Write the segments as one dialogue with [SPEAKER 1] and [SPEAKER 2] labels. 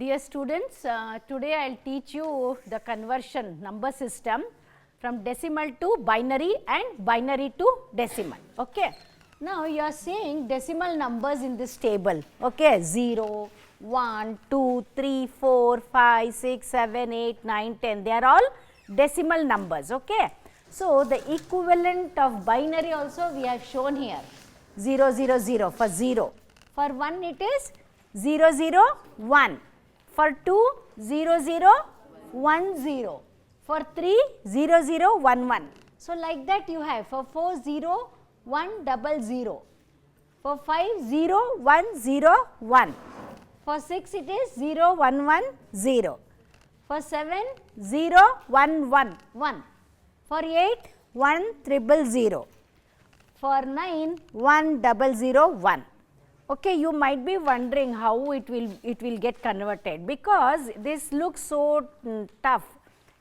[SPEAKER 1] Dear students, today I will teach you the conversion number system from decimal to binary and binary to decimal. Okay. Now, you are seeing decimal numbers in this table, okay, 0, 1, 2, 3, 4, 5, 6, 7, 8, 9, 10, they are all decimal numbers. Okay. So, the equivalent of binary also we have shown here, 0, 0, 0 for 0, for 1 it is 0, 0, 1, for 2, 0, 0, 1, 0, for 3, 0, 0, 1, 1. So, like that you have for 4, 0, 1, 0, 0, for 5, 0, 1, 0, 1, for 6 it is 0, 1, 1, 0, for 7, 0, 1, 1, 1, for 8, 1, 0, 0, for 9, 1, 0, 0, 1. Okay, you might be wondering how it will get converted, because this looks so tough.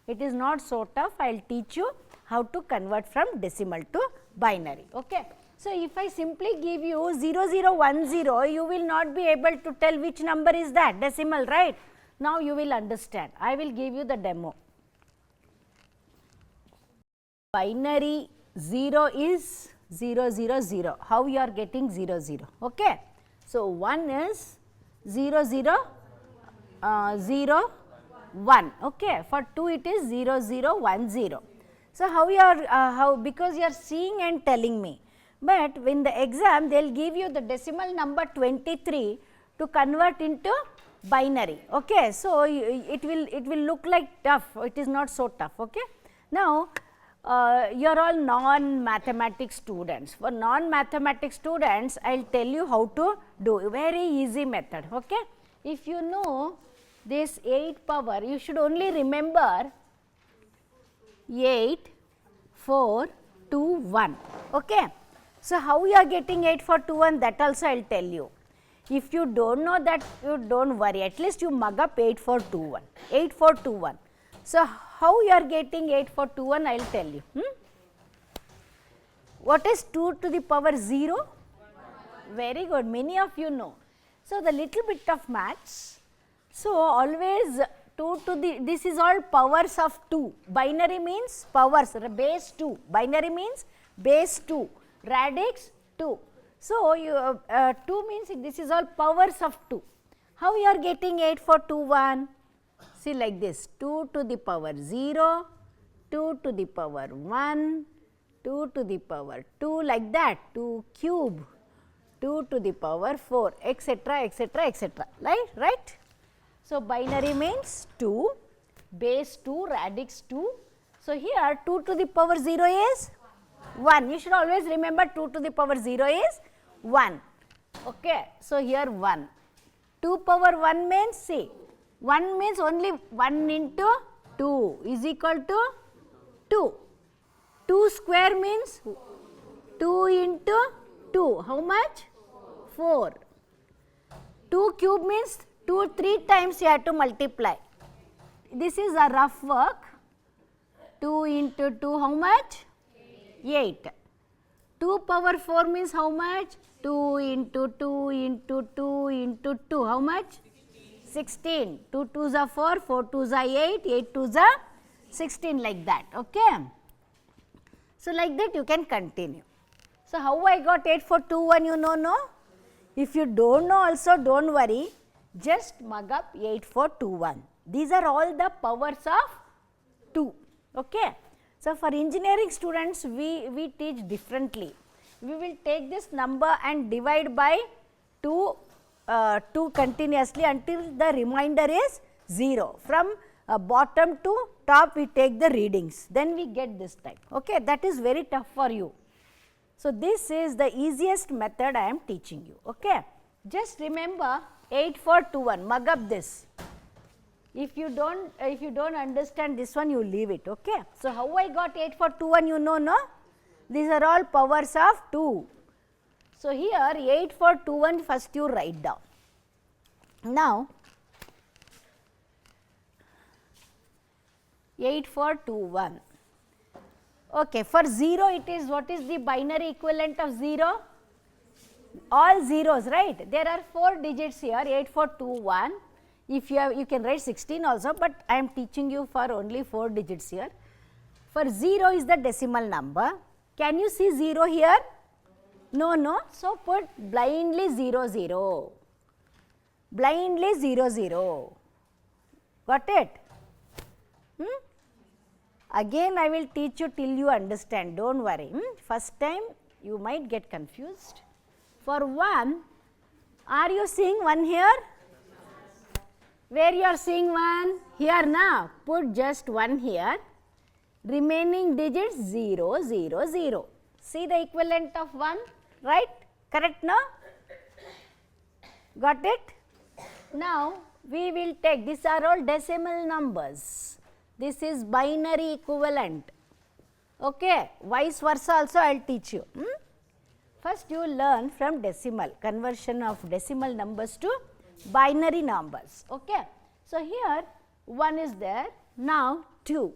[SPEAKER 1] It is not so tough. I will teach you how to convert from decimal to binary. Okay. So, if I simply give you 0, 0, 1, 0, you will not be able to tell which number is that decimal, right? Now, you will understand. I will give you the demo. Binary 0 is 0, 0, 0. How you are getting 0, 0? Okay. So, 1 is 0, 0, 0, 1. Okay. For 2 it is 0, 0, 1, 0. So, how you are, because you are seeing and telling me, but in the exam they will give you the decimal number 23 to convert into binary. Okay. So, it will look like tough, it is not so tough. Okay. Now, you are all non-mathematics students. For non-mathematics students, I will tell you how to do a very easy method. Okay. If you know this 8 power, you should only remember 8, 4, 2, 1. Okay. So, how you are getting 8, 4, 2, 1, that also I will tell you. If you do not know that, you do not worry, at least you mug up 8, 4, 2, 1, 8, 4, 2, 1. So, how you are getting 8, 4, 2, 1, I will tell you. What is 2 to the power 0? Very good, many of you know. So, the little bit of maths. So, always 2 to the, this is all powers of 2. Binary means powers, base 2. Binary means base 2, radix 2. So, you, 2 means this is all powers of 2. How you are getting 8, 4, 2, 1? See like this, 2 to the power 0, 2 to the power 1, 2 to the power 2, like that, 2 cube, 2 to the power 4, etc., etc., etc., right? So, binary means 2, base 2, radix 2. So, here 2 to the power 0 is 1. You should always remember 2 to the power 0 is 1. Okay. So, here 1. 2 power 1 means, see, 1 means only 1 into 2 is equal to 2. 2 square means 2 into 2. How much? 4. 2 cube means 2 3 times you have to multiply. This is a rough work. 2 into 2 how much? 8. 2 power 4 means how much? 2 into 2 into 2 into 2 how much? 16. 2 2s are 4, 4 2s are 8, 8 2s are 16, like that. Okay. So, like that you can continue. So, how I got 8 4 2 1 you know, no? If you do not know also, do not worry, just mug up 8 4 2 1. These are all the powers of 2. Okay. So, for engineering students we teach differently. We will take this number and divide by 2 continuously until the remainder is 0. From bottom to top we take the readings, then we get this type. Okay. That is very tough for you. So, this is the easiest method I am teaching you. Okay. Just remember 8 4 2 1, mug up this. If you don't understand this one, you leave it. Okay. So, how I got 8 4 2 1 you know, no? These are all powers of 2. So, here 8 4 2 1 first you write down. Now, 8 4 2 1. Okay, for 0 it is, what is the binary equivalent of 0? All zeros, right? There are 4 digits here, 8 4 2 1. If you have, you can write 16 also, but I am teaching you for only 4 digits here. For 0 is the decimal number. Can you see 0 here? No, no. So, put blindly 0, 0. Blindly 0, 0. Got it? Again I will teach you till you understand, do not worry. First time you might get confused. For 1, are you seeing 1 here? Where you are seeing 1? Here now. Put just 1 here. Remaining digits 0, 0, 0. See the equivalent of 1, right? Correct now? Got it? Now, we will take, these are all decimal numbers. This is binary equivalent. Okay, vice versa also I will teach you. First you learn from decimal, conversion of decimal numbers to binary numbers. Okay. So, here 1 is there, now 2.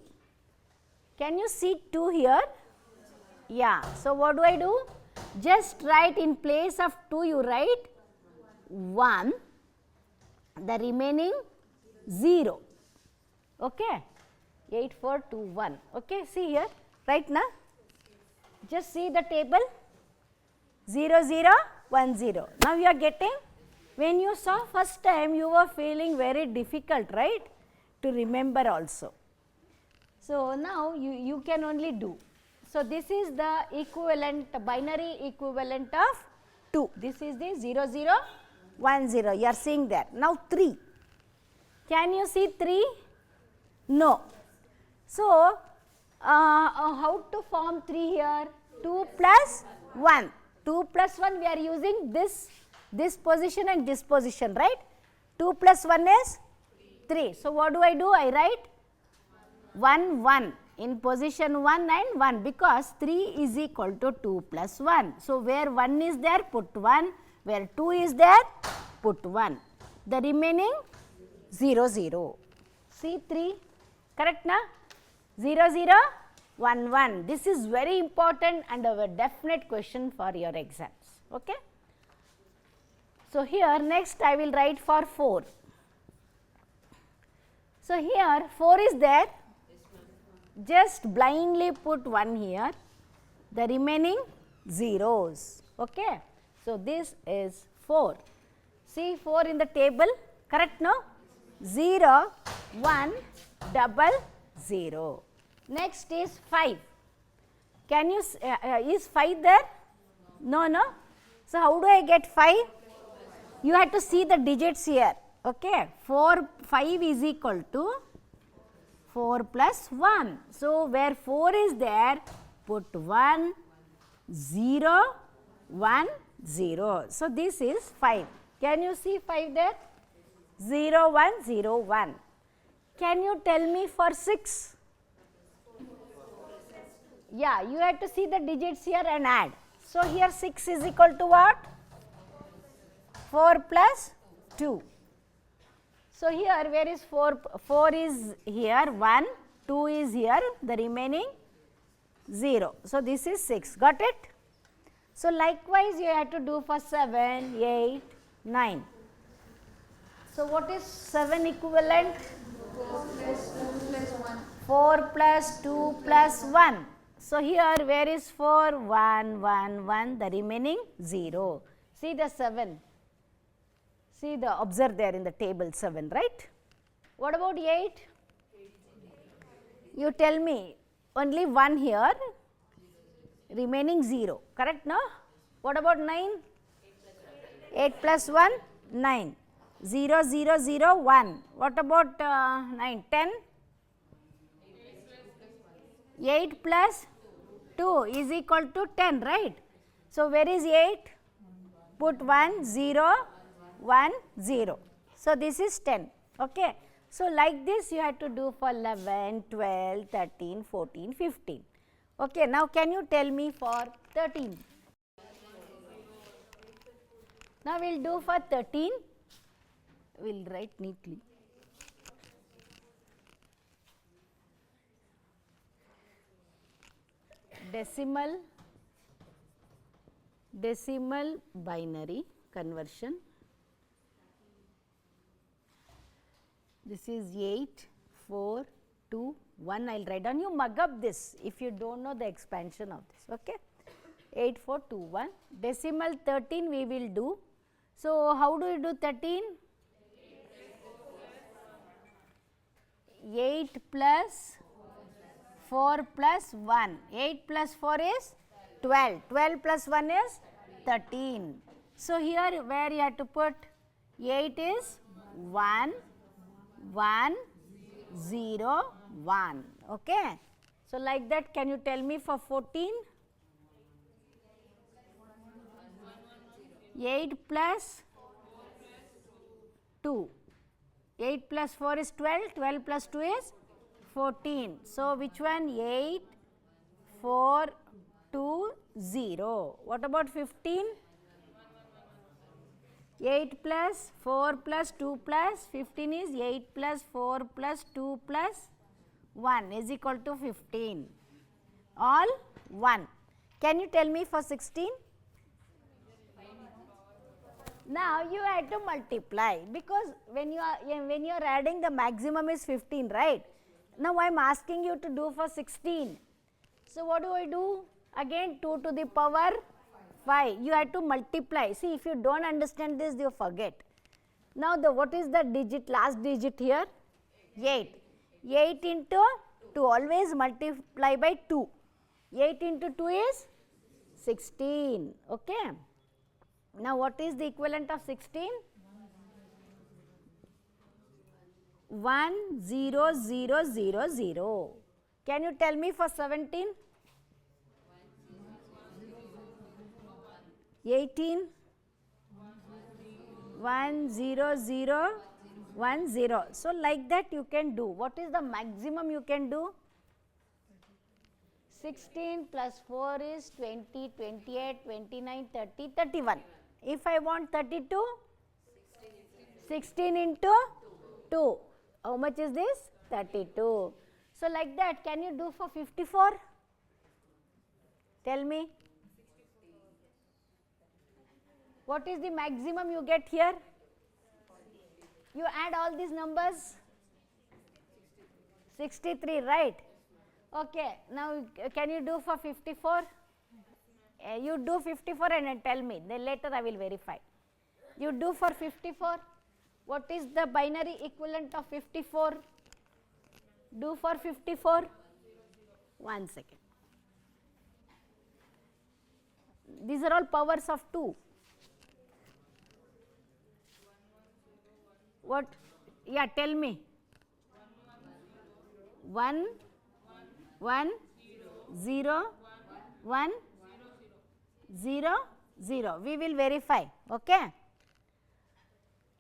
[SPEAKER 1] Can you see 2 here? Yeah. So, what do I do? Just write in place of 2 you write 1, the remaining 0. Okay. 8, 4, 2, 1. Okay. See here, right now. Just see the table. 0, 0, 1, 0. Now you are getting, when you saw first time you were feeling very difficult, right, to remember also. So, now you can only do. So, this is the equivalent, binary equivalent of 2. This is the 0, 0, 1, 0. You are seeing there. Now, 3. Can you see 3? No. So, how to form 3 here? 2 plus 1. 2 plus 1 we are using this position and this position, right? 2 plus 1 is 3. So, what do? I write 1, 1 in position 1 and 1 because 3 is equal to 2 plus 1. So, where 1 is there, put 1, where 2 is there, put 1. The remaining 0, 0. See 3, correct na? 0, 0, 1, 1. This is very important and a definite question for your exams. Okay? So, here next I will write for 4. So, here 4 is there, just blindly put 1 here, the remaining zeros. Okay? So, this is 4. See 4 in the table, correct no? 0, 1, double 0. Next is 5. Can you, is 5 there? No, no. So, how do I get 5? You have to see the digits here. Okay. 5 is equal to 4 plus 1. So, where 4 is there, put 1, 0, 1, 0. So, this is 5. Can you see 5 there? 0, 1, 0, 1. Can you tell me for 6? Yeah, you have to see the digits here and add. So, here 6 is equal to what? 4 plus 2. So, here where is 4? 4 is here, 1, 2 is here, the remaining 0. So, this is 6, got it? So, likewise you have to do for 7, 8, 9. So, what is 7 equivalent?
[SPEAKER 2] 4 plus 2 plus 1.
[SPEAKER 1] 4 plus 2 plus 1. So, here where is 4? 1, 1, 1, the remaining 0. See the 7. See the, observe there in the table 7, right? What about 8? You tell me, only 1 here, remaining 0, correct no? What about 9? 8 plus 1, 9. 0, 0, 0, 1. What about 9? 10? 8 plus 2 is equal to 10, right? So, where is 8? Put 1, 0, 1, 0. So, this is 10. Okay. So, like this you have to do for 11, 12, 13, 14, 15. Okay. Now, can you tell me for 13? Now, we will do for 13. We will write neatly. Decimal binary conversion. This is 8, 4, 2, 1. I will write down. You mug up this if you do not know the expansion of this. Okay. 8, 4, 2, 1. Decimal 13 we will do. So, how do you do 13? 8 plus 4 plus 1. 8 plus 4 is 12. 12 plus 1 is 13. So, here where you have to put 8 is 1, 1, 0, 1. Okay. So, like that, can you tell me for 14? 8 plus 2. 8 plus 4 is 12, 12 plus 2 is 14. So, which one? 8, 4, 2, 0. What about 15? 8 plus 4 plus 2 plus 15 is 8 plus 4 plus 2 plus 1 is equal to 15. All 1. Can you tell me for 16? Now you have to multiply, because when you are adding, the maximum is 15, right? Now I am asking you to do for 16. So what do I do? Again 2 to the power 5. You have to multiply. See, if you do not understand this, you forget. Now what is the digit, last digit here? 8. 8 into 2, always multiply by 2. 8 into 2 is 16. Okay. Now what is the equivalent of 16? 1, 0, 0, 0, 0. Can you tell me for 17? 18? 1, 0, 0, 1, 0. So like that you can do. What is the maximum you can do? 16 plus 4 is 20, 28, 29, 30, 31. If I want 32, 16 into 2. How much is this? 32. So like that, can you do for 54? Tell me. What is the maximum you get here? You add all these numbers. 63, right? Okay. Now can you do for 54? You do 54 and tell me. Then later I will verify. You do for 54. What is the binary equivalent of 54? Do for 54. 1 second. These are all powers of 2. What? Yeah, tell me. 1, 1, 0, 1, 0, 0. We will verify. Okay.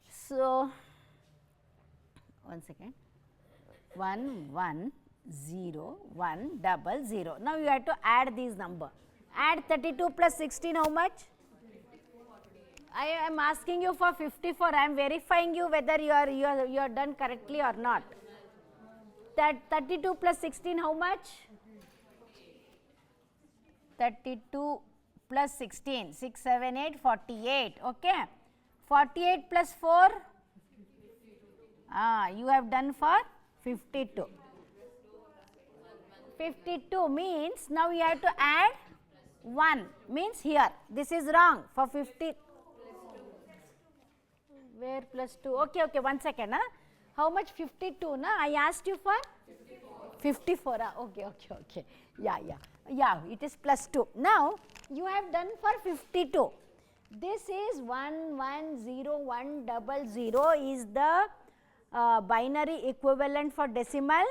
[SPEAKER 1] So, 1 second. 1, 1, 0, 1, double 0. Now you have to add these number. Add 32 plus 16, how much? I am asking you for 54. I am verifying you whether you are done correctly or not. That 32 plus 16, how much? 32 plus 16, 6, 7, 8, 48. Okay. 48 plus 4, you have done for 52. 52 means now you have to add 1, means here. This is wrong. For 50, where plus 2? Okay, okay, 1 second. How much? 52, na? I asked you for 54. Okay, okay, okay. Yeah, it is plus 2. Now, you have done for 52. This is 1, 1, 0, 1, double 0 is the binary equivalent for decimal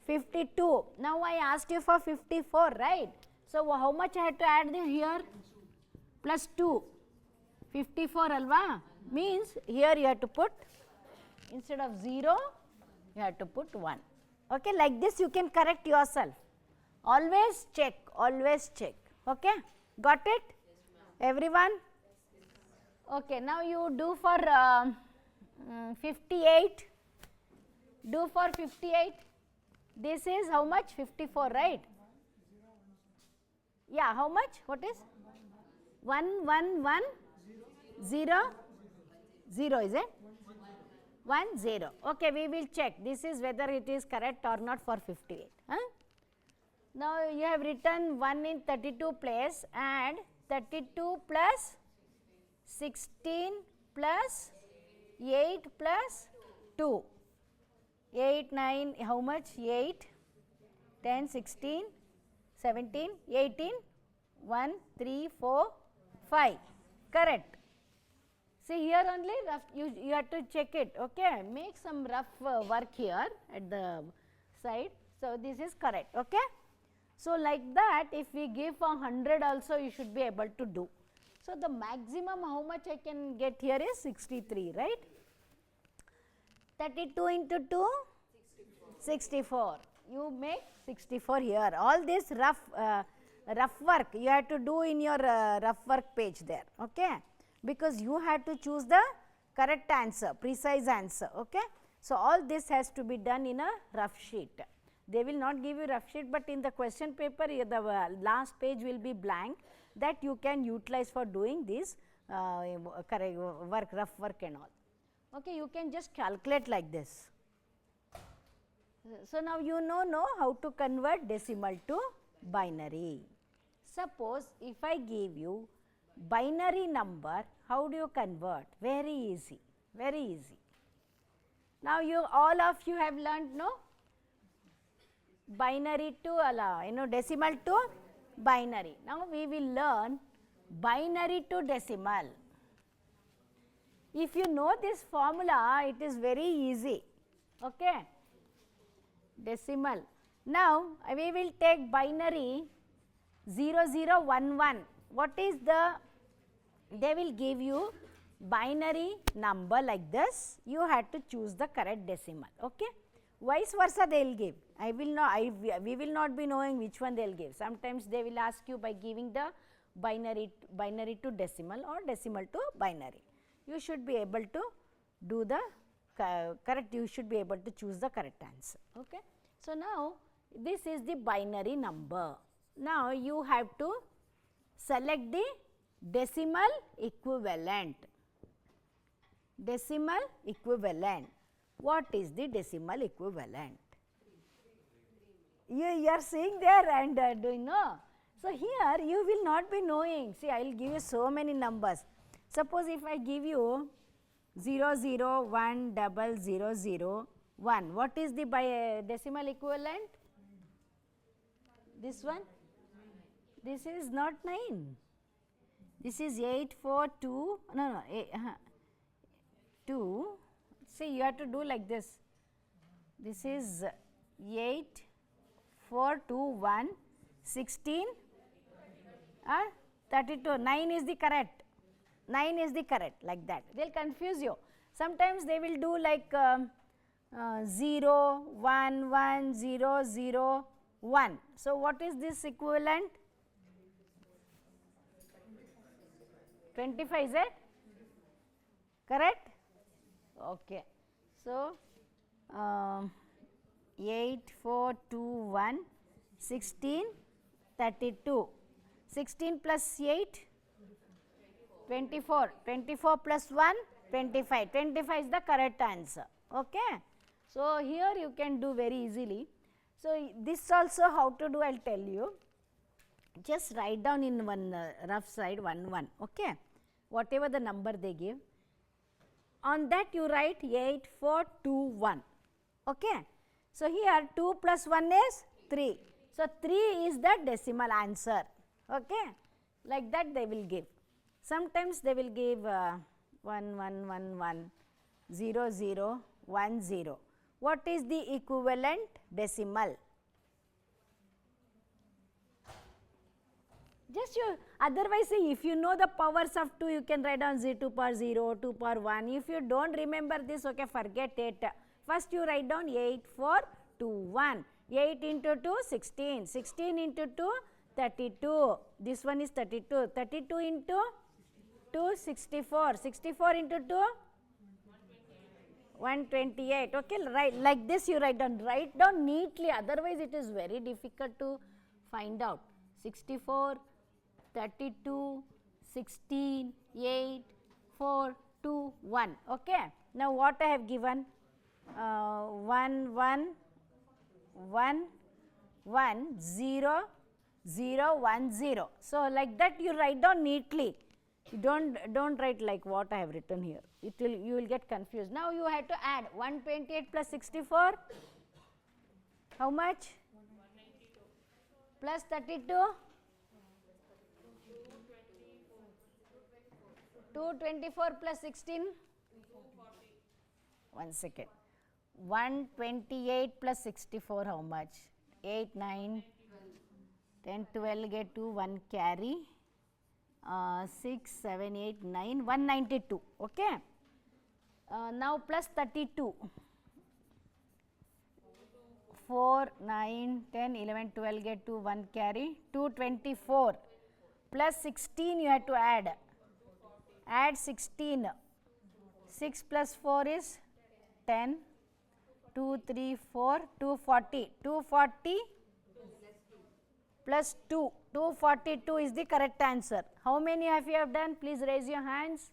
[SPEAKER 1] 52. Now, I asked you for 54, right? So, how much I had to add here? Plus 2. 54 alva means here you have to put, instead of 0, you have to put 1. Okay, like this you can correct yourself. Always check, always check. Okay, got it? Everyone? Okay, now you do for 58. Do for 58. This is how much? 54, right? Yeah, how much? What is? 1, 1, 1, 0, 0, is it? 1 0. Okay, we will check this is whether it is correct or not for 58. Now you have written 1 in 32 place and 32 plus 16 plus 8 plus 2. 8, 9, how much? 8, 10, 16, 17, 18, 1, 3, 4, 5. Correct. See here only rough, you have to check it, okay. Make some rough work here at the side. So this is correct, okay. So like that if we give for 100 also you should be able to do. So the maximum how much I can get here is 63, right. 32 into 2? 64. You make 64 here. All this rough work you have to do in your rough work page there, okay. Because you have to choose the correct answer, precise answer, okay. So all this has to be done in a rough sheet. They will not give you rough sheet, but in the question paper the last page will be blank, that you can utilize for doing this work, rough work and all. Okay, you can just calculate like this. So now you know how to convert decimal to binary. Suppose if I give you binary number, how do you convert? Very easy, very easy. Now you all of you have learnt, no? Binary to decimal to binary. Now we will learn binary to decimal. If you know this formula, it is very easy, okay. Decimal. Now we will take binary 0011. What is the, they will give you binary number like this, you have to choose the correct decimal, okay. Vice versa they will give. We will not be knowing which one they will give. Sometimes they will ask you by giving the binary to decimal or decimal to binary. You should be able to do the correct, you should be able to choose the correct answer, okay. So now this is the binary number. Now you have to select the decimal equivalent. Decimal equivalent. What is the decimal equivalent? You are seeing there and doing, no. So here you will not be knowing. See, I will give you so many numbers. Suppose if I give you 0010001, what is the decimal equivalent? This one? This is not 9. This is 842, no, 2. See, you have to do like this. This is 8421, 16, 32. 9 is the correct. 9 is the correct, like that. They will confuse you. Sometimes they will do like 0, 1, 1, 0, 0, 1. So what is this equivalent? 25, is it? Correct? Okay. So 8421, 16, 32. 16 plus 8? 24. 24 plus 1? 25. 25 is the correct answer. Okay. So here you can do very easily. So this also how to do, I will tell you. Just write down in one rough side 1 1, okay. Whatever the number they give, on that you write 8421, okay. So here 2 plus 1 is 3. So 3 is the decimal answer, okay. Like that they will give. Sometimes they will give 1 1 1 1 0 0 1 0. What is the equivalent decimal? Just you, otherwise see, if you know the powers of 2, you can write down 2 power 0, 2 power 1. If you don't remember this, okay, forget it. First you write down 8421. 8 into 2, 16. 16 into 2, 32. This one is 32. 32 into 2, 64. 64 into 2, 128. Okay, right, like this you write down. Write down neatly, otherwise it is very difficult to find out. 64, 32, 16, 8, 4, 2, 1. Okay. Now what I have given? 1, 1, 1, 1, 0, 0, 1, 0. So like that you write down neatly. You don't write like what I have written here. You will get confused. Now you have to add 128 plus 64. How much? 192. Plus 32. 224 plus 16. 1 second. 128 plus 64 how much? 8, 9, 10, 12 get 2, 1 carry. 6, 7, 8, 9, 192. Okay. Now plus 32. 4, 9, 10, 11, 12 get 2, 1 carry. 224 plus 16 you have to add. Add 16. 6 plus 4 is 10. 2, 3, 4, 240. 240 plus 2. 242 is the correct answer. How many have you have done? Please raise your hands.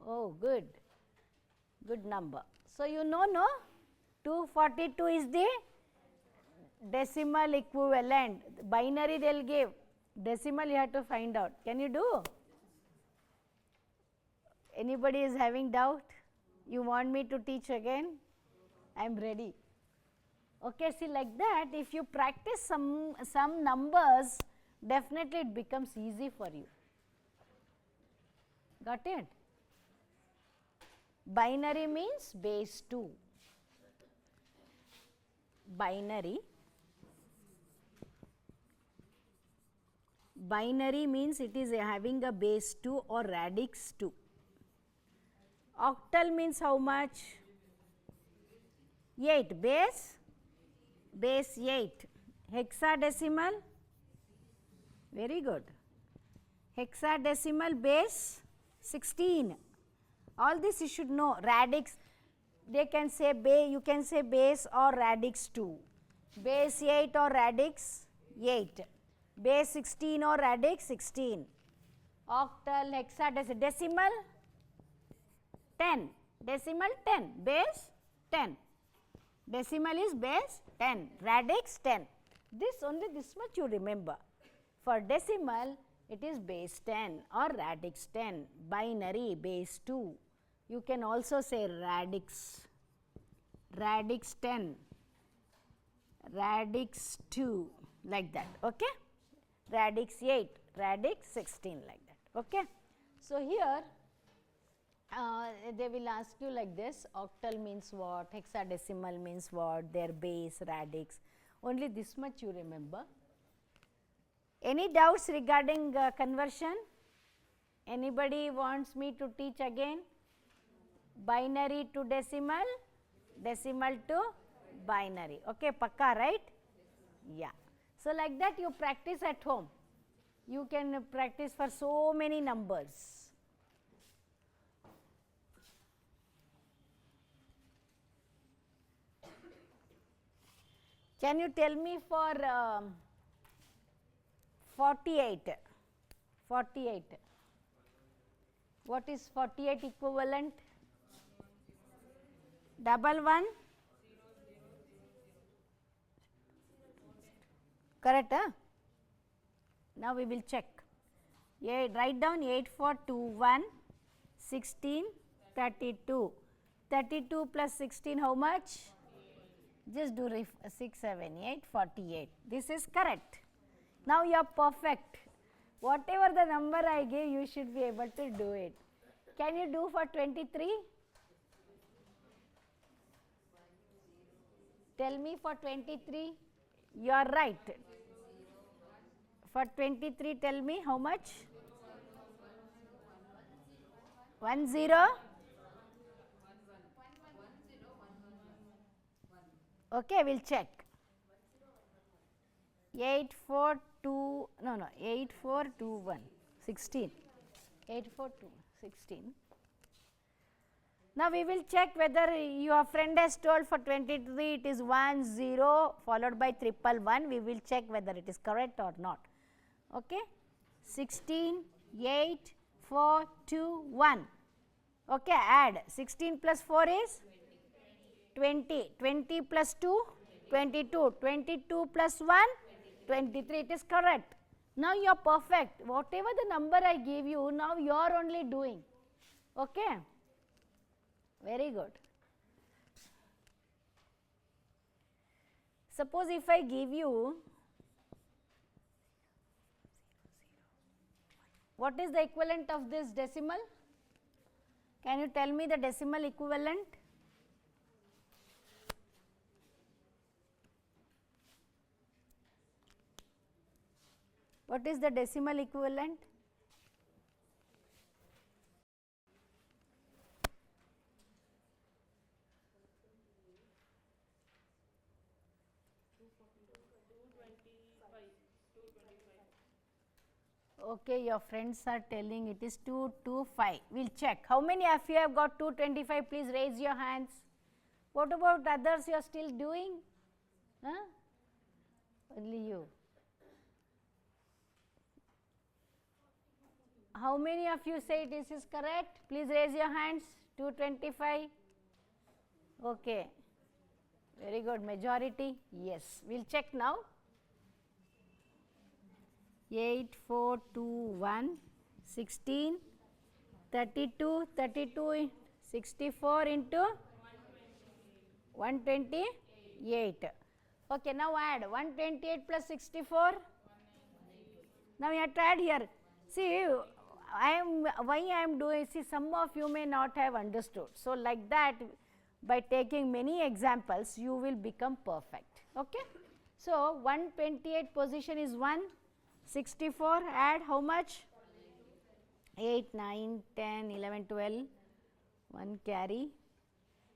[SPEAKER 1] Oh, good. Good number. So, you know, no? 242 is the decimal equivalent. Binary they will give. Decimal you have to find out. Can you do? Anybody is having doubt? You want me to teach again? I am ready. Okay, see like that if you practice some numbers, definitely it becomes easy for you. Got it? Binary means base 2. Binary means it is having a base 2 or radix 2. Octal means how much? 8. Base 8. Hexadecimal, very good. Hexadecimal base 16. All this you should know. Radix, they can say you can say base or radix 2. Base 8 or radix 8. Base 16 or radix 16. Octal, hexadecimal, decimal 10. Decimal 10. Base 10. Decimal is base 10, radix 10. This much you remember. For decimal, it is base 10 or radix 10. Binary, base 2. You can also say radix 10, radix 2, like that. Okay? Radix 8, radix 16, like that. Okay? So, here they will ask you like this, octal means what, hexadecimal means what, their base, radix, only this much you remember. Any doubts regarding conversion? Anybody wants me to teach again? Binary to decimal, decimal to binary. Okay, pakka, right? Yeah. So, like that you practice at home. You can practice for so many numbers. Can you tell me for 48? 48. What is 48 equivalent? Double 1? Correct, huh? Now we will check. Write down 8, 4, 2, 1, 16, 32. 32 plus 16 how much? Just do 6, 7, 8, 48. This is correct. Now you are perfect. Whatever the number I gave, you should be able to do it. Can you do for 23? Tell me for 23. You are right. For 23, tell me how much? 1, 0. Okay, we'll check. 8, 4, 2, 8, 4, 2, 1, 16. 8, 4, 2, 16. Now we will check whether your friend has told for 23 it is 1, 0 followed by 111. We will check whether it is correct or not. Okay. 16, 8, 4, 2, 1. Okay, add 16 plus 4 is 20. 20 plus 2, 22. 22 plus 1, 23. It is correct. Now you are perfect. Whatever the number I gave you, now you are only doing. Okay? Very good. Suppose if I give you, what is the equivalent of this decimal? Can you tell me the decimal equivalent? What is the decimal equivalent? Okay, your friends are telling it is 225. We'll check. How many of you have got 225? Please raise your hands. What about others you are still doing? Huh? Only you. How many of you say this is correct? Please raise your hands. 225. Okay. Very good. Majority. Yes. We'll check now. 8, 4, 2, 1, 16, 32, 32, 64 into 128. Okay, now add 128 plus 64. Now you have to add here. See, why I am doing, see, some of you may not have understood. So, like that, by taking many examples, you will become perfect. Okay? So, 128 position is 1. 64, add how much? 8, 9, 10, 11, 12, 1 carry,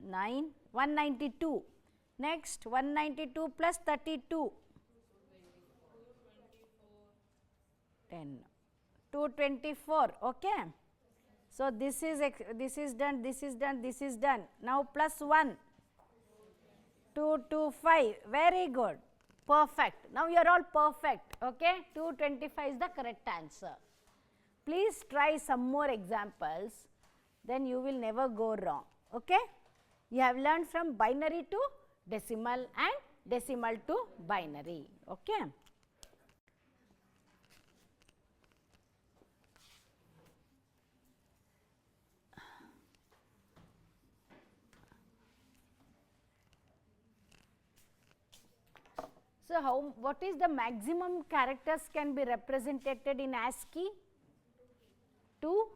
[SPEAKER 1] 9, 192. Next, 192 plus 32, 10, 224, okay. So, this is done, this is done, this is done. Now, plus 1, 225, very good. Perfect. Now you are all perfect. Okay. 225 is the correct answer. Please try some more examples. Then you will never go wrong. Okay. You have learned from binary to decimal and decimal to binary. Okay. So, what is the maximum characters can be represented in ASCII? 2?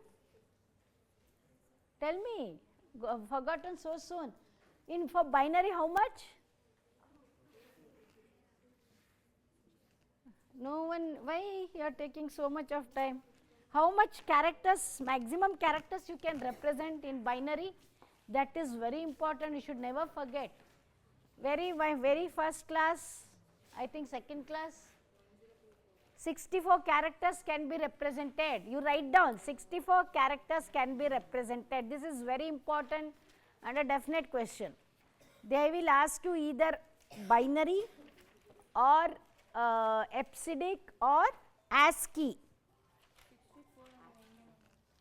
[SPEAKER 1] Tell me, forgotten so soon. For binary, how much? No one, why you are taking so much of time? How much characters, maximum characters you can represent in binary? That is very important, you should never forget. My very first class, I think second class, 64 characters can be represented. You write down 64 characters can be represented. This is very important and a definite question. They will ask you either binary or EBCDIC or ASCII.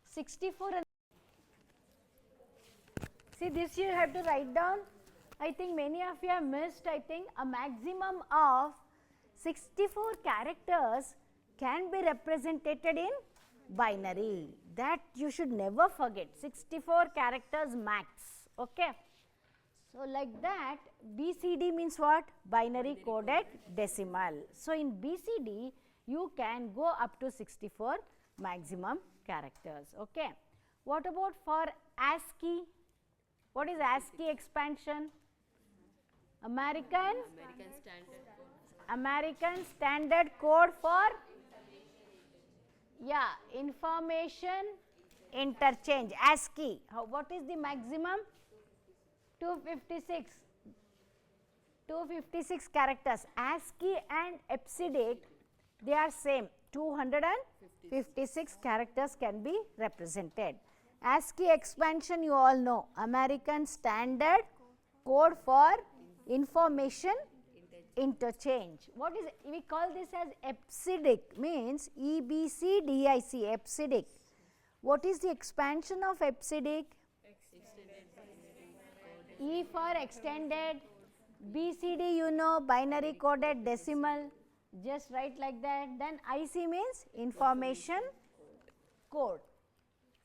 [SPEAKER 1] 64 and see, this you have to write down. I think many of you have missed, I think, a maximum of 64 characters can be represented in binary. That you should never forget. 64 characters max. Okay. So, like that, BCD means what? Binary coded decimal. So, in BCD, you can go up to 64 maximum characters. Okay. What about for ASCII? What is ASCII expansion? American Standard Code for information interchange. ASCII. What is the maximum? 256. 256 characters. ASCII and EBCDIC, they are same. 256 characters can be represented. ASCII expansion you all know. American Standard Code for Information Interchange. What is it? We call this as EBCDIC, means EBCDIC, EBCDIC. What is the expansion of EBCDIC? E for extended, BCD you know, binary coded decimal, just write like that. Then IC means information code.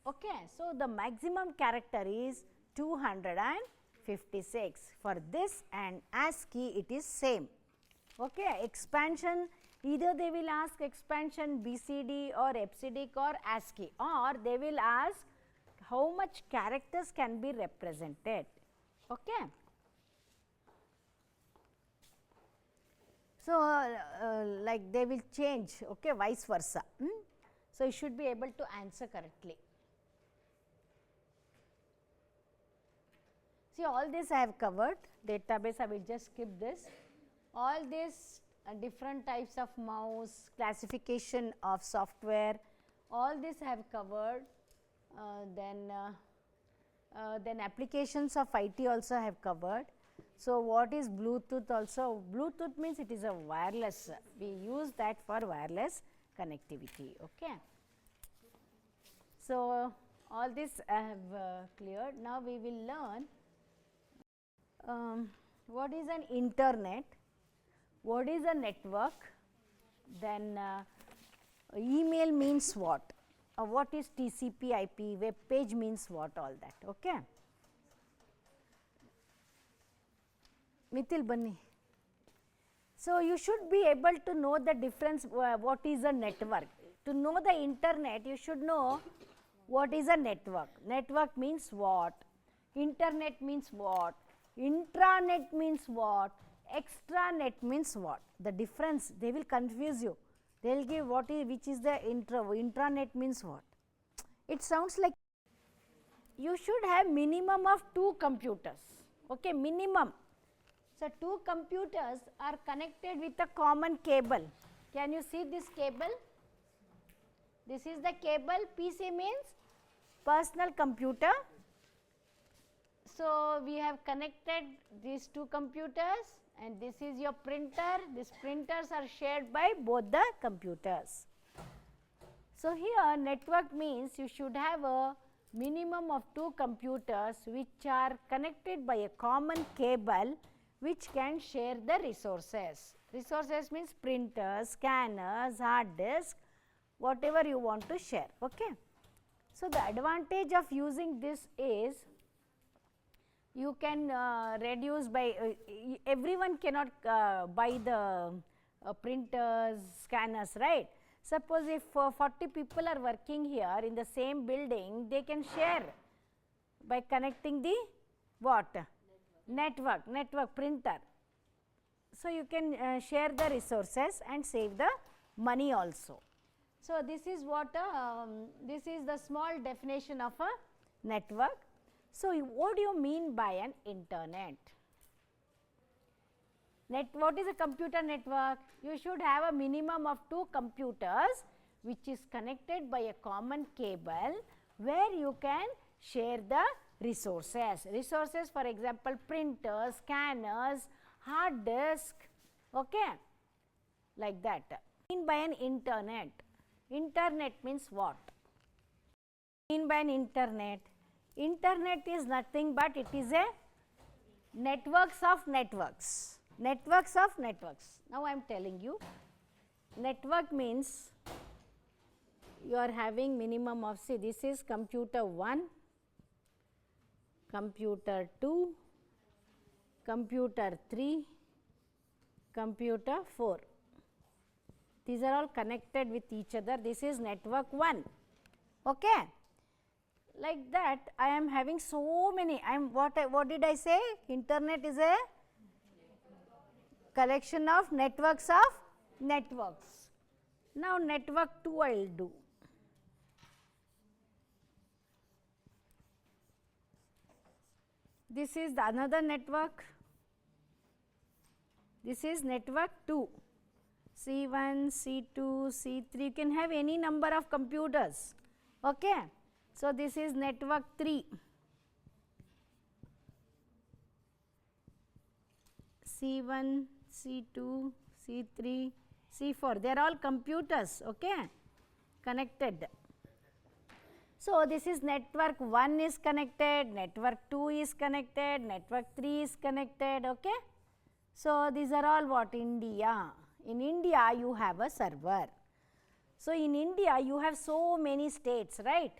[SPEAKER 1] Okay, so the maximum character is 256. For this and ASCII it is same. Okay, expansion, either they will ask expansion BCD or EBCDIC or ASCII, or they will ask how much characters can be represented. Okay. So, like they will change, okay, vice versa. So, you should be able to answer correctly. See, all this I have covered, database I will just skip this. All these different types of mouse, classification of software, all this I have covered. Then applications of IT also I have covered. So, what is Bluetooth also? Bluetooth means it is a wireless, we use that for wireless connectivity. Okay. So, all this I have cleared. Now, we will learn what is an internet, what is a network, then email means what is TCP IP, web page means what, all that. Okay. Mithil Banni. So, you should be able to know the difference, what is a network. To know the internet, you should know what is a network. Network means what, internet means what, intranet means what, extranet means what. The difference, they will confuse you. They will give what is, which is the intranet means what. It sounds like you should have minimum of 2 computers, okay, minimum. So, 2 computers are connected with a common cable. Can you see this cable? This is the cable. PC means personal computer. So, we have connected these 2 computers, and this is your printer. These printers are shared by both the computers. So, here network means you should have a minimum of 2 computers which are connected by a common cable which can share the resources. Resources means printers, scanners, hard disk, whatever you want to share. Okay. So, the advantage of using this is you can reduce by everyone cannot buy the printers, scanners, right. Suppose if 40 people are working here in the same building, they can share by connecting the what? Network printer. So, you can share the resources and save the money also. So, this is what this is the small definition of a network. So, what do you mean by an internet? What is a computer network? You should have a minimum of 2 computers which is connected by a common cable where you can share the resources. Resources, for example, printers, scanners, hard disk, okay, like that. Mean by an internet. Internet means what? Mean by an internet. Internet is nothing but it is a networks of networks. Networks of networks. Now, I am telling you, network means you are having minimum of, see, this is computer 1, computer 2, computer 3, computer 4. These are all connected with each other. This is network 1. Okay. Like that, I am having so many. What did I say? Internet is a collection of networks of networks. Now, network 2 I will do. This is the another network. This is network 2. C1, C2, C3, you can have any number of computers. Okay. So, this is network 3. C1, C2, C3, C4, they are all computers, okay, connected. So, this is network 1 is connected, network 2 is connected, network 3 is connected. Okay. So, these are all what? India. In India, you have a server. So, in India, you have so many states, right?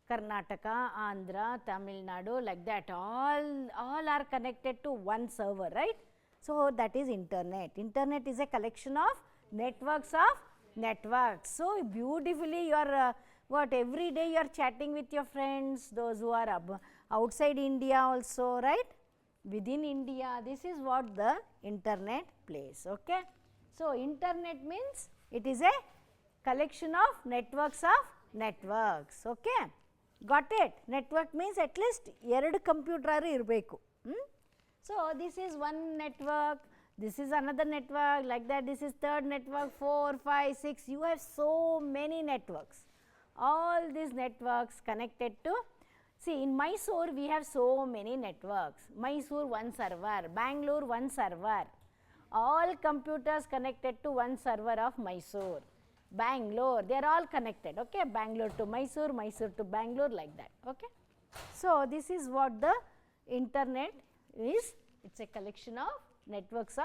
[SPEAKER 1] Karnataka, Andhra, Tamil Nadu, like that, all are connected to one server, right? So, that is internet. Internet is a collection of networks of networks. So, beautifully you are what every day you are chatting with your friends, those who are outside India also, right? Within India, this is what the internet plays, okay? So, internet means it is a collection of networks, okay? Got it? Network means at least 2 computer irbeku. So, this is one network, this is another network, like that this is third network, 4, 5, 6, you have so many networks. All these networks connected to, see in Mysore we have so many networks, Mysore one server, Bangalore one server, all computers connected to one server of Mysore. Bangalore, they are all connected, okay, Bangalore to Mysore, Mysore to Bangalore, like that, okay. So, this is what the internet is, it is a collection of networks,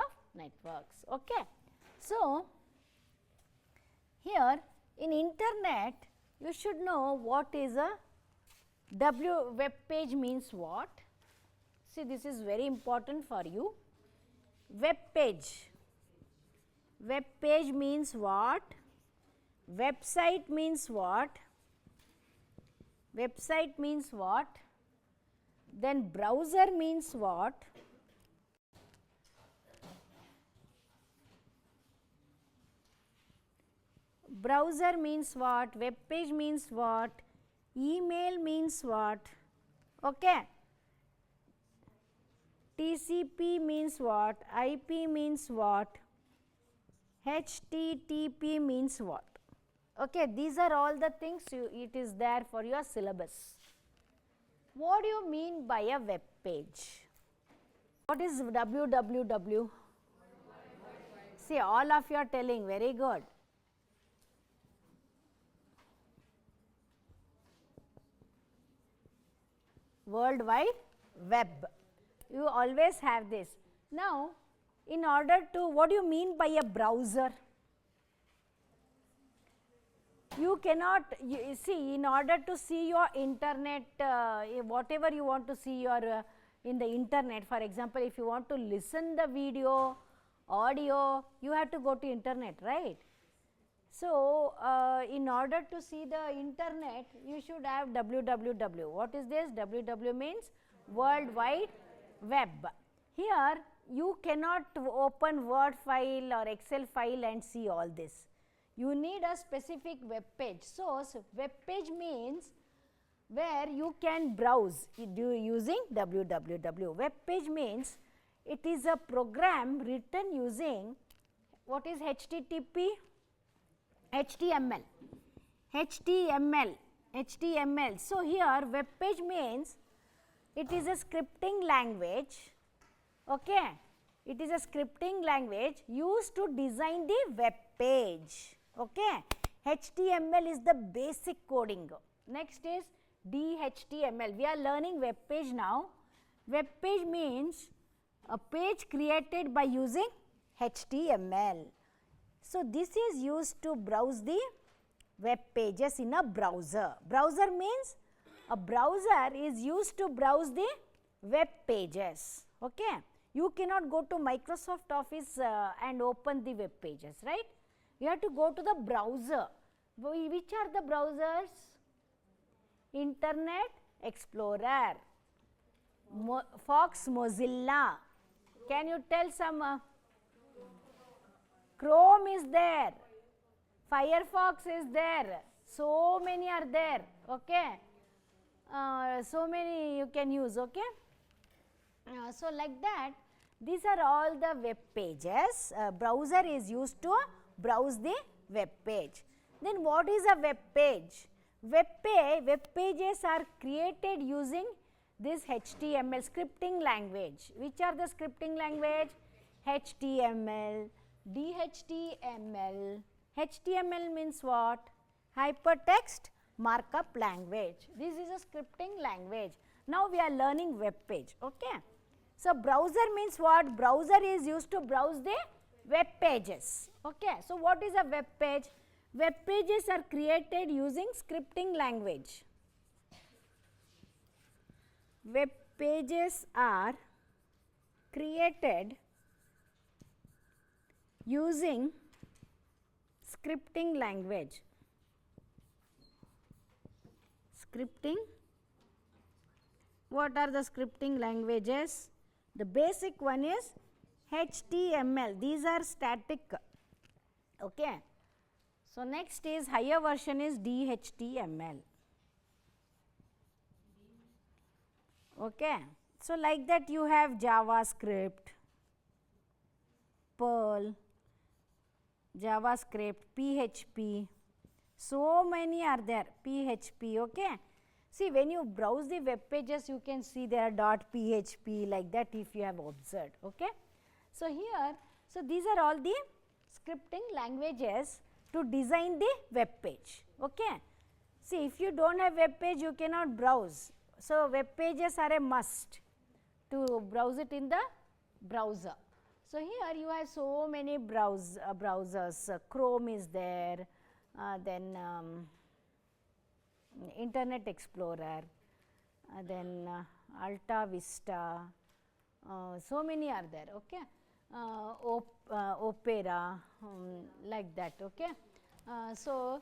[SPEAKER 1] okay. So, here in internet you should know what is a web page means what. See, this is very important for you. Web page means what? Website means what? Website means what? Then browser means what? Browser means what? Web page means what? Email means what? Okay. TCP means what? IP means what? HTTP means what? Okay, these are all the things it is there for your syllabus. What do you mean by a web page? What is www? See, all of you are telling, very good. World Wide Web. You always have this. Now, in order to, what do you mean by a browser? You cannot, see, in order to see your internet, whatever you want to see your in the internet, for example, if you want to listen the video, audio, you have to go to internet, right? So, in order to see the internet, you should have www. What is this? www means World Wide Web. Here, you cannot open Word file or Excel file and see all this. You need a specific web page. So, web page means where you can browse using www. Web page means it is a program written using what is HTTP? HTML. So, here web page means it is a scripting language, okay. It is a scripting language used to design the web page, okay. HTML is the basic coding. Next is DHTML. We are learning web page now. Web page means a page created by using HTML. So, this is used to browse the web pages in a browser. Browser means a browser is used to browse the web pages, okay. You cannot go to Microsoft Office and open the web pages, right. You have to go to the browser. Which are the browsers? Internet Explorer, Fox Mozilla. Can you tell some? Chrome is there, Firefox is there, so many are there, okay. So many you can use, okay. So, like that, these are all the web pages. Browser is used to browse the web page. Then what is a web page? Web pages are created using this HTML scripting language. Which are the scripting language? HTML, DHTML. HTML means what? Hypertext markup language. This is a scripting language. Now we are learning web page. Okay. So browser means what? Browser is used to browse the web pages. Okay. So what is a web page? Web pages are created using scripting language. Web pages are created using scripting language. Scripting. What are the scripting languages? The basic one is HTML. These are static. Okay. So next is higher version is DHTML. Okay. So like that you have JavaScript, Perl, JavaScript, PHP, so many are there, PHP, okay. See, when you browse the web pages, you can see there are .php like that if you have observed, okay. So here, so these are all the scripting languages to design the web page, okay. See, if you don't have web page, you cannot browse. So web pages are a must to browse it in the browser. So here you have so many browsers, Chrome is there, then Internet Explorer, then Alta Vista, so many are there, okay. Opera, like that, okay. So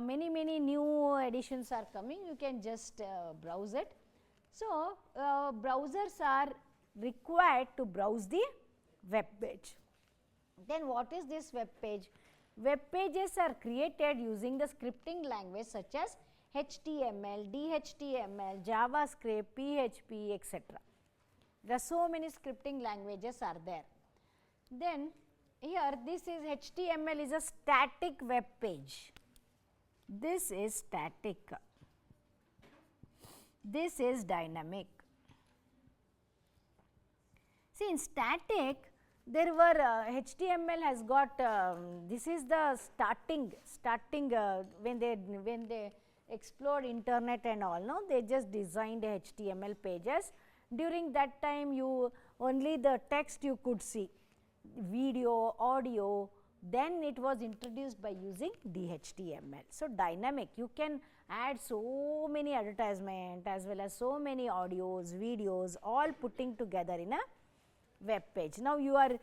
[SPEAKER 1] many new editions are coming, you can just browse it. So browsers are required to browse the web page. Then what is this web page? Web pages are created using the scripting language such as HTML, DHTML, JavaScript, PHP, etc. There are so many scripting languages are there. Then here this is HTML is a static web page. This is static. This is dynamic. See, in static there were HTML has got this is the starting when they explored internet and all, no, they just designed HTML pages. During that time you only the text you could see, video, audio, then it was introduced by using DHTML. So dynamic, you can add so many advertisement as well as so many audios, videos, all putting together in a web page. Now you are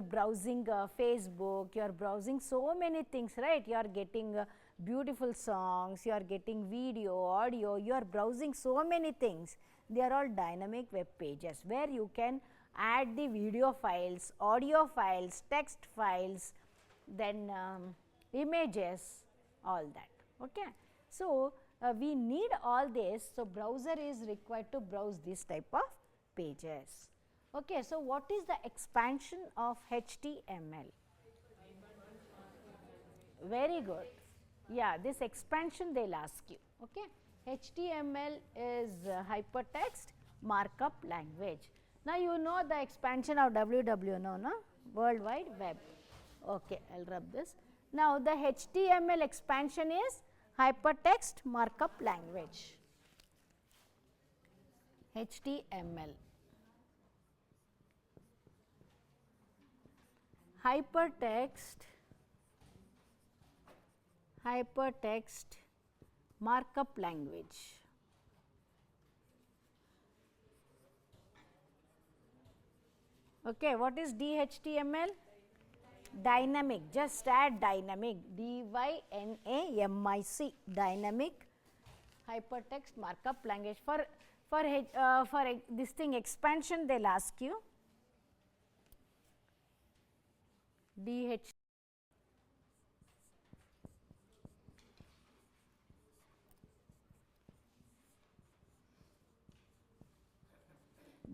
[SPEAKER 1] browsing Facebook, you are browsing so many things, right? You are getting beautiful songs, you are getting video, audio, you are browsing so many things. They are all dynamic web pages where you can add the video files, audio files, text files, then images, all that, okay. So we need all this, so browser is required to browse this type of pages. Okay, so what is the expansion of HTML? Very good. Yeah, this expansion they will ask you. Okay, HTML is hypertext markup language. Now you know the expansion of WW, no? World Wide Web. Okay, I will rub this. Now the HTML expansion is hypertext markup language. HTML. Hypertext markup language. Okay, what is DHTML? Dynamic, just add dynamic, DYNAMIC, dynamic hypertext markup language. For this thing expansion they will ask you DH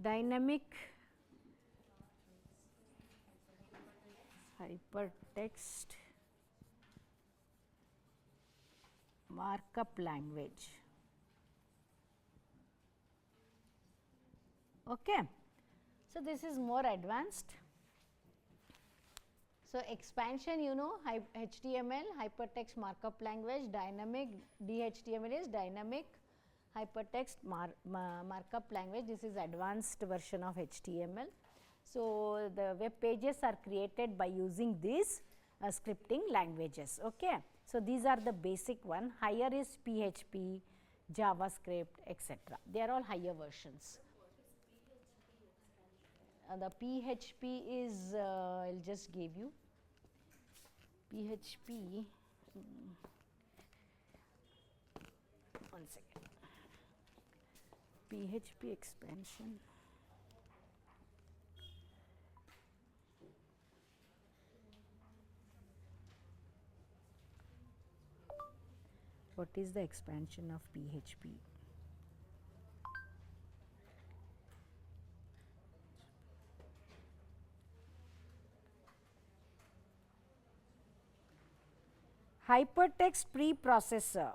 [SPEAKER 1] dynamic hypertext markup language. Okay. So this is more advanced. So, expansion you know HTML, hypertext markup language, dynamic DHTML is dynamic hypertext markup language. This is advanced version of HTML. So, the web pages are created by using these scripting languages. Okay. So, these are the basic one. Higher is PHP, JavaScript, etc. They are all higher versions. The PHP is I will just give you PHP. One second. PHP expansion. What is the expansion of PHP? Hypertext preprocessor.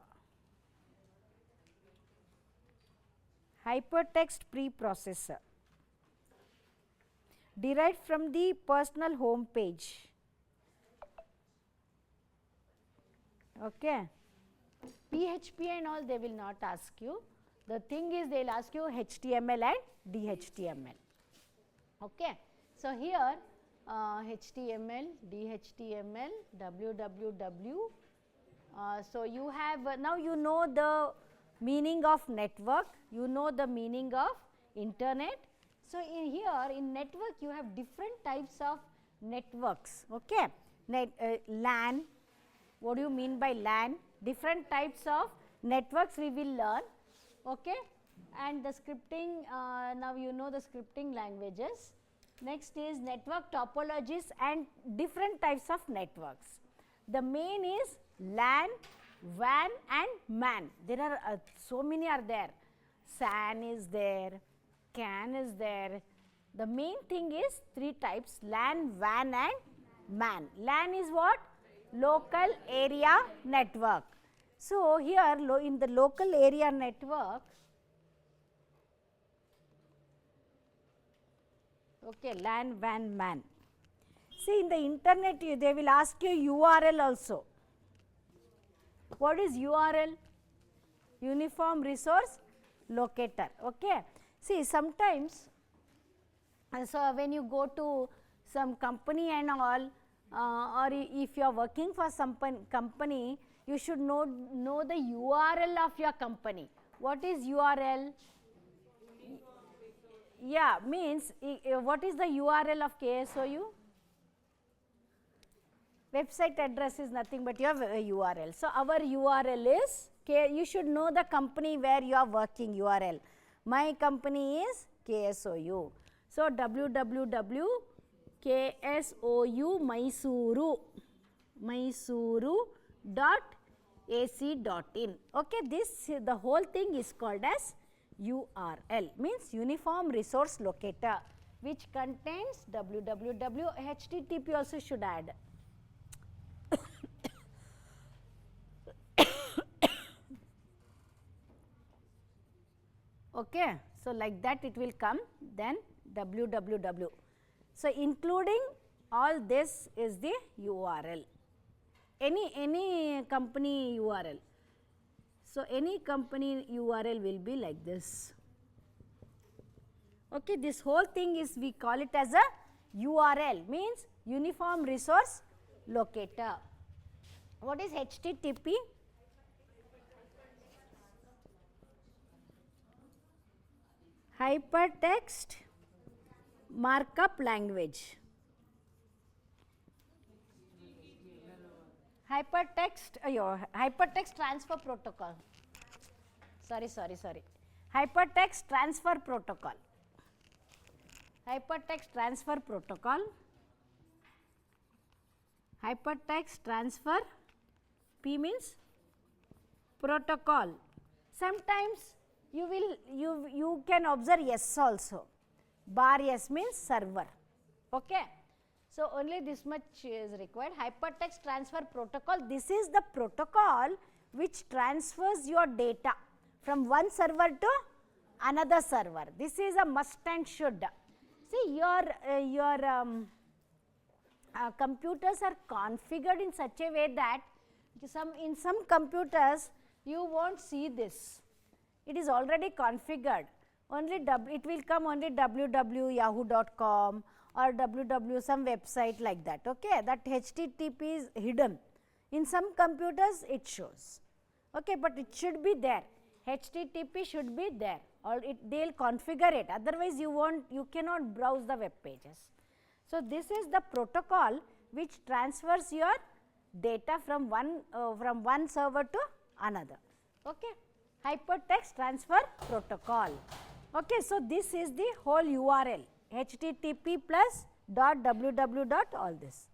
[SPEAKER 1] Hypertext preprocessor derived from the personal home page. Okay. PHP and all they will not ask you. The thing is they will ask you HTML and DHTML. Okay. So, here HTML, DHTML, www. So, you have now you know the meaning of network, you know the meaning of internet. So, in here in network you have different types of networks. Okay. LAN, what do you mean by LAN? Different types of networks we will learn. Okay. And the scripting, now you know the scripting languages. Next is network topologies and different types of networks. The main is LAN, WAN and MAN. There are so many are there. SAN is there, CAN is there. The main thing is three types: LAN, WAN and MAN. LAN is what? Local area network. So, here in the local area network, okay, LAN, WAN, MAN. See, in the internet they will ask you URL also. What is URL? Uniform Resource Locator. Okay. See, sometimes, so when you go to some company and all, or if you are working for some company, you should know the URL of your company. What is URL? Yeah, means what is the URL of KSOU? Website address is nothing but your URL. So, our URL is, you should know the company where you are working URL. My company is KSOU. So, www KSOU mysuru.ac.in. Okay, this the whole thing is called as URL, means Uniform Resource Locator, which contains www. HTTP also should add. Okay. So, like that it will come, then www. So, including all this is the URL, any company URL. So, any company URL will be like this. Okay, this whole thing is, we call it as a URL, means Uniform Resource Locator. What is HTTP? Hypertext Markup Language. Hypertext Transfer Protocol. Sorry. Hypertext Transfer Protocol. Hypertext Transfer Protocol. Hypertext Transfer, P means protocol. Sometimes you can observe S also. Bar S means server. Okay. So, only this much is required. Hypertext Transfer Protocol, this is the protocol which transfers your data from one server to another server. This is a must and should. See, your computers are configured in such a way that in some computers you won't see this. It is already configured. Only it will come only www.yahoo.com or www some website like that. Okay, that HTTP is hidden. In some computers it shows. Okay, but it should be there. HTTP should be there, or they will configure it. Otherwise, you cannot browse the web pages. So this is the protocol which transfers your data from one server to another. Okay, hypertext transfer protocol. Okay, so this is the whole URL, HTTP plus .www dot all this.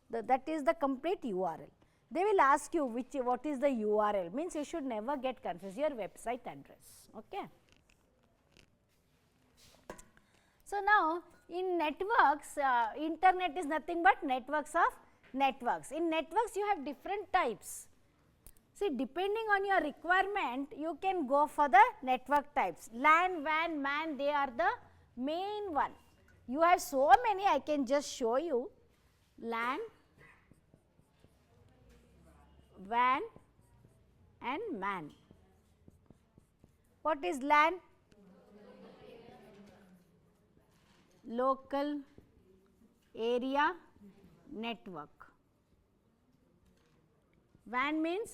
[SPEAKER 1] That is the complete URL. They will ask you what is the URL, means you should never get confused, your website address. Okay. So now in networks, internet is nothing but networks of networks. In networks you have different types. See, depending on your requirement, you can go for the network types. LAN, WAN, MAN, they are the main one. You have so many, I can just show you. LAN, WAN and MAN. What is LAN? Local area network. WAN means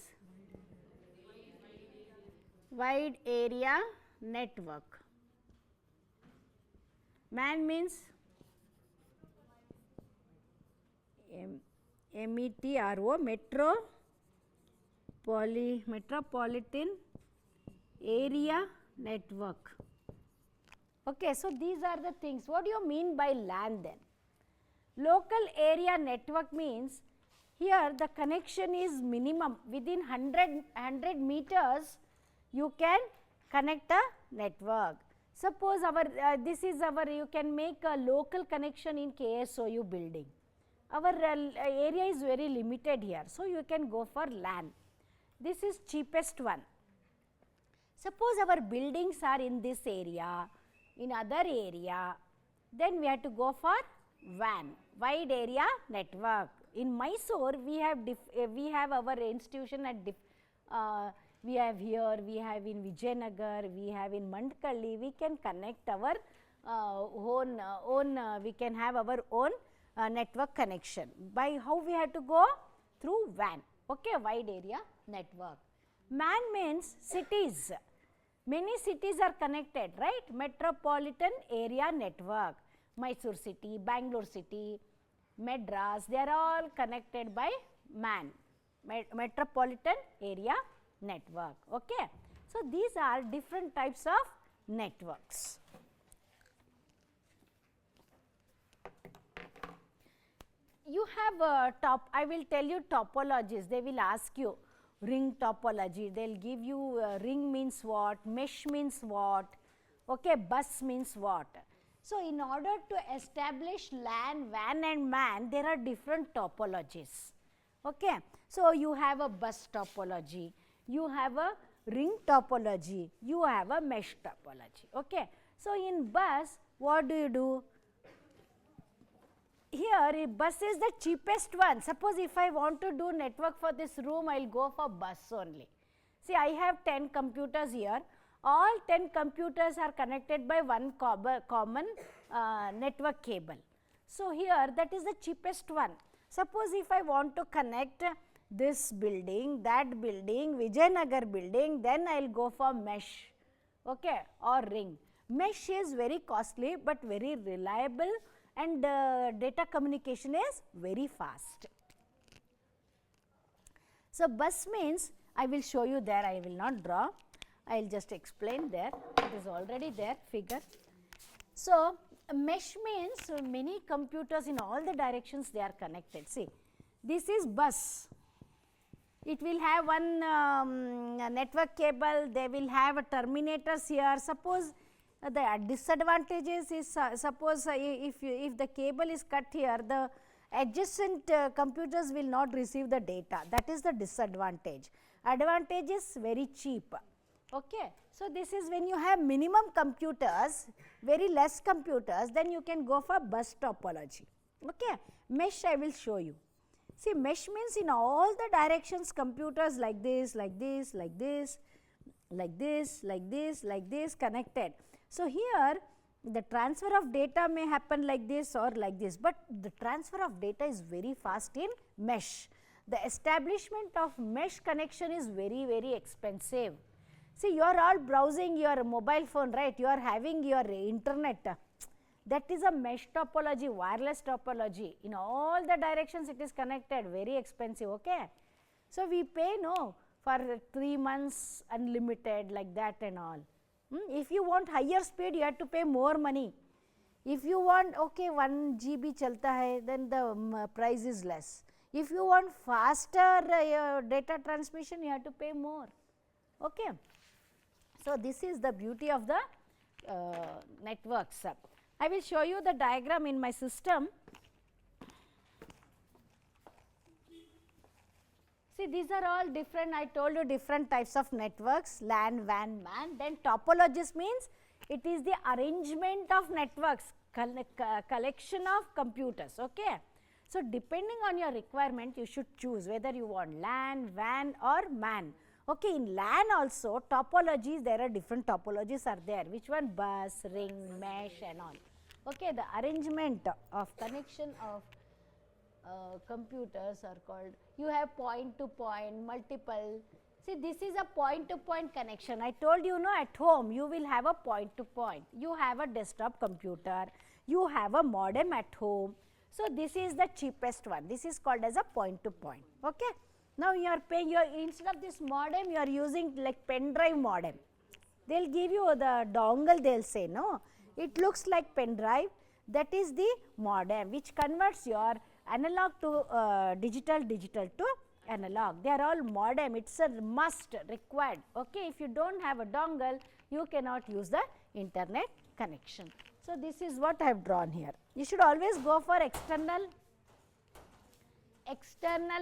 [SPEAKER 1] wide area network. MAN means METRO, metropolitan area network. Okay, so these are the things. What do you mean by LAN then? Local area network means here the connection is minimum within 100 meters you can connect a network. Suppose this is you can make a local connection in KSOU building. Our area is very limited here, so you can go for LAN. This is cheapest one. Suppose our buildings are in this area, in other area, then we have to go for WAN, wide area network. In Mysore, we have our institution at we have here, we have in Vijayanagar, we have in Mandkalli. We can connect our we can have our own network connection. By how we have to go? Through WAN. Okay, wide area network. MAN means cities. Many cities are connected, right? Metropolitan area network. Mysore city, Bangalore city, Madras, they are all connected by MAN, metropolitan area network. Okay. So these are different types of networks. You have I will tell you topologies. They will ask you ring topology. They will give you ring means what, mesh means what, okay, bus means what. So in order to establish LAN, WAN and MAN, there are different topologies. Okay. So you have a bus topology, you have a ring topology, you have a mesh topology. Okay. So in bus, what do? Here bus is the cheapest one. Suppose if I want to do network for this room, I will go for bus only. See, I have 10 computers here. All 10 computers are connected by one common network cable. So here that is the cheapest one. Suppose if I want to connect this building, that building, Vijayanagar building, then I will go for mesh, okay, or ring. Mesh is very costly but very reliable, and data communication is very fast. So bus means, I will show you there, I will not draw, I will just explain there, it is already there figure. So mesh means many computers in all the directions they are connected. See, this is bus. It will have one network cable, they will have terminators here. Suppose the disadvantages is suppose if the cable is cut here, the adjacent computers will not receive the data. That is the disadvantage. Advantage is very cheap. Okay. So this is when you have minimum computers, very less computers, then you can go for bus topology. Okay, mesh I will show you. See, mesh means in all the directions computers like this, like this, like this, like this, like this, like this connected. So, here the transfer of data may happen like this or like this, but the transfer of data is very fast in mesh. The establishment of mesh connection is very, very expensive. See, you are all browsing your mobile phone, right? You are having your internet. That is a mesh topology, wireless topology. In all the directions it is connected, very expensive, okay. So, we pay no for 3 months unlimited like that and all. If you want higher speed, you have to pay more money. If you want, okay, 1 GB chalta hai, then the price is less. If you want faster data transmission, you have to pay more, okay. So, this is the beauty of the networks. I will show you the diagram in my system. See, these are all different, I told you different types of networks, LAN, WAN, MAN. Then topologies means it is the arrangement of networks, collection of computers, okay. So, depending on your requirement, you should choose whether you want LAN, WAN or MAN. Okay, in LAN also topologies, there are different topologies are there. Which one? Bus, ring, mesh and all. Okay, the arrangement of connection of computers are called, you have point to point, multiple. See, this is a point to point connection. I told you, no, at home you will have a point to point. You have a desktop computer, you have a modem at home. So, this is the cheapest one. This is called as a point to point. Okay. Now, you are paying your, instead of this modem, you are using like pen drive modem. They will give you the dongle, they will say, no. It looks like pen drive, that is the modem which converts your analog to digital, digital to analog. They are all modem, it is a must required. Okay. If you do not have a dongle, you cannot use the internet connection. So, this is what I have drawn here. You should always go for external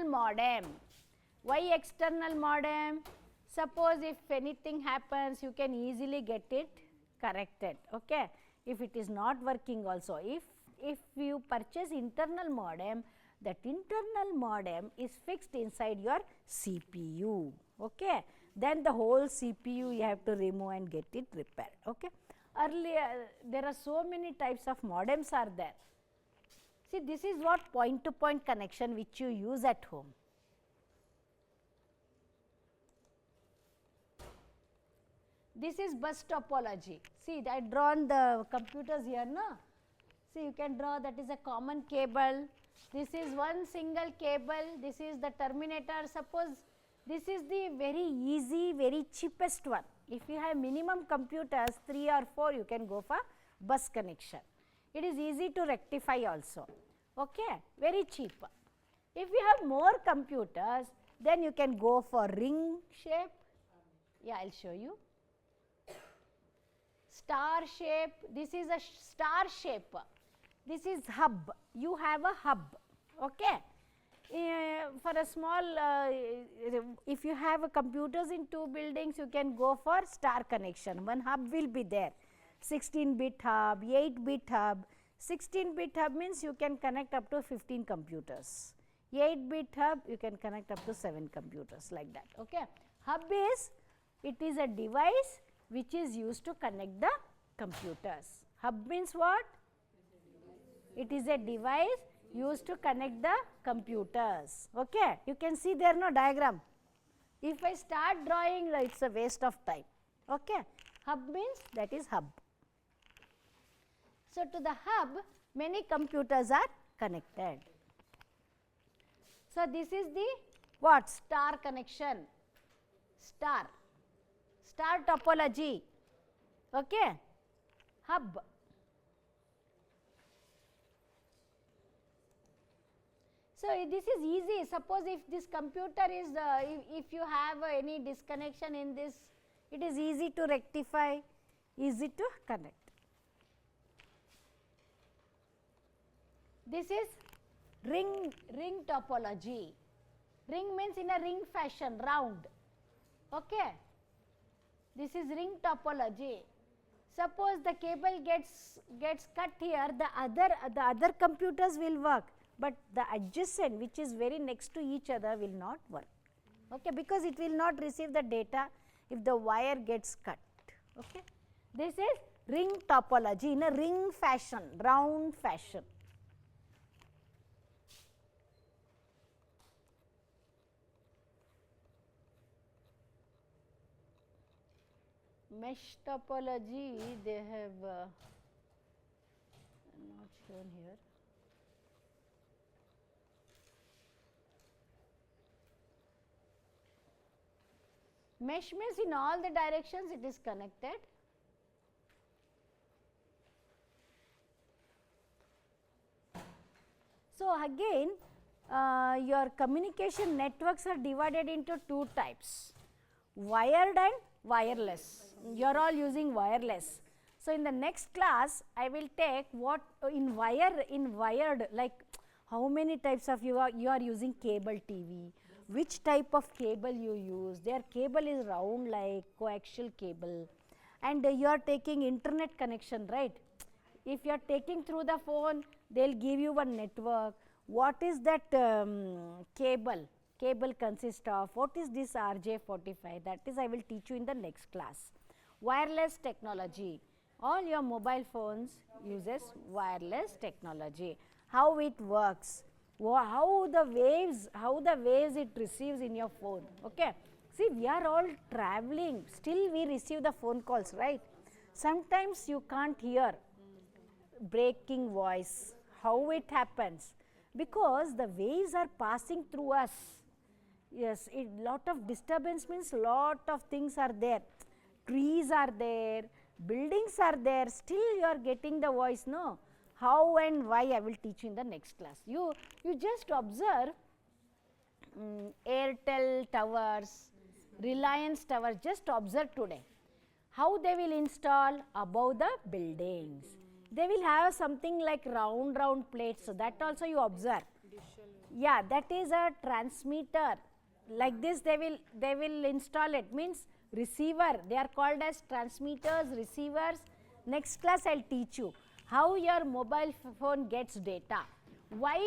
[SPEAKER 1] modem. Why external modem? Suppose if anything happens, you can easily get it corrected. Okay. If it is not working also, if you purchase internal modem, that internal modem is fixed inside your CPU. Okay. Then the whole CPU you have to remove and get it repaired. Okay. Earlier there are so many types of modems are there. See, this is what point to point connection which you use at home. This is bus topology. See, I drawn the computers here, no? See, you can draw, that is a common cable. This is one single cable. This is the terminator. Suppose this is the very easy, very cheapest one. If you have minimum computers, 3 or 4, you can go for bus connection. It is easy to rectify also. Okay, very cheap. If you have more computers, then you can go for ring shape. Yeah, I will show you. Star shape, this is a star shape, this is hub, you have a hub, okay. For a small, if you have computers in 2 buildings, you can go for star connection, one hub will be there, 16-bit hub, 8-bit hub. 16-bit hub means you can connect up to 15 computers, 8-bit hub you can connect up to 7 computers like that, okay. Hub is, it is a device which is used to connect the computers. Hub means what? It is a device used to connect the computers. Okay. You can see there no diagram. If I start drawing, it is a waste of time. Okay. Hub means that is hub. So, to the hub many computers are connected. So, this is the what? Star connection, star topology, okay. Hub. So, this is easy. Suppose if this computer is, if you have any disconnection in this, it is easy to rectify, easy to connect. This is ring topology. Ring means in a ring fashion, round, okay. This is ring topology. Suppose the cable gets cut here, the other computers will work, but the adjacent, which is very next to each other, will not work. Okay, because it will not receive the data if the wire gets cut. Okay, this is ring topology in a ring fashion, round fashion. Mesh topology, they have not shown here. Mesh means in all the directions it is connected. So, again your communication networks are divided into two types, wired and wireless. You are all using wireless. So, in the next class I will take what in wired, like how many types of you are using cable TV, which type of cable you use. Their cable is round like coaxial cable, and you are taking internet connection, right? If you are taking through the phone, they will give you one network. What is that cable consists of? What is this RJ45? That is I will teach you in the next class. Wireless technology. All your mobile phones uses wireless technology. How it works, how the waves it receives in your phone. Okay. See, we are all traveling, still we receive the phone calls, right? Sometimes you can't hear breaking voice. How it happens? Because the waves are passing through us. Yes, a lot of disturbance means lot of things are there. Trees are there, buildings are there, still you are getting the voice, no? How and why I will teach you in the next class. You just observe Airtel towers, Reliance towers, just observe today. How they will install above the buildings. They will have something like round plates, so that also you observe. Yeah, that is a transmitter. Like this they will install it, means receiver. They are called as transmitters, receivers. Next class I will teach you how your mobile phone gets data. Why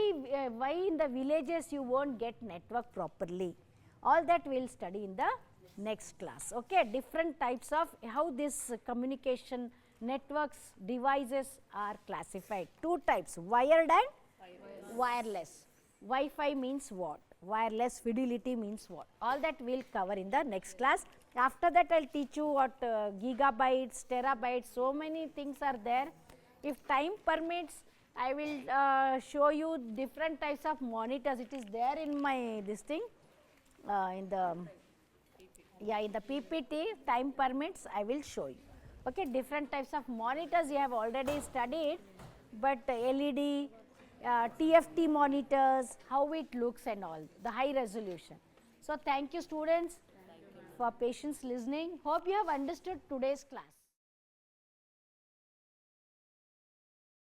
[SPEAKER 1] in the villages you won't get network properly. All that we will study in the next class. Okay, different types of how this communication networks devices are classified. Two types, wired and wireless. Wi-Fi means what? Wireless fidelity means what? All that we will cover in the next class. After that I will teach you what gigabytes, terabytes, so many things are there. If time permits, I will show you different types of monitors. It is there in my this thing, in the PPT. Time permits, I will show you. Okay, different types of monitors you have already studied, but LED, TFT monitors, how it looks and all, the high resolution. So, thank you students for patience listening. Hope you have understood today's class.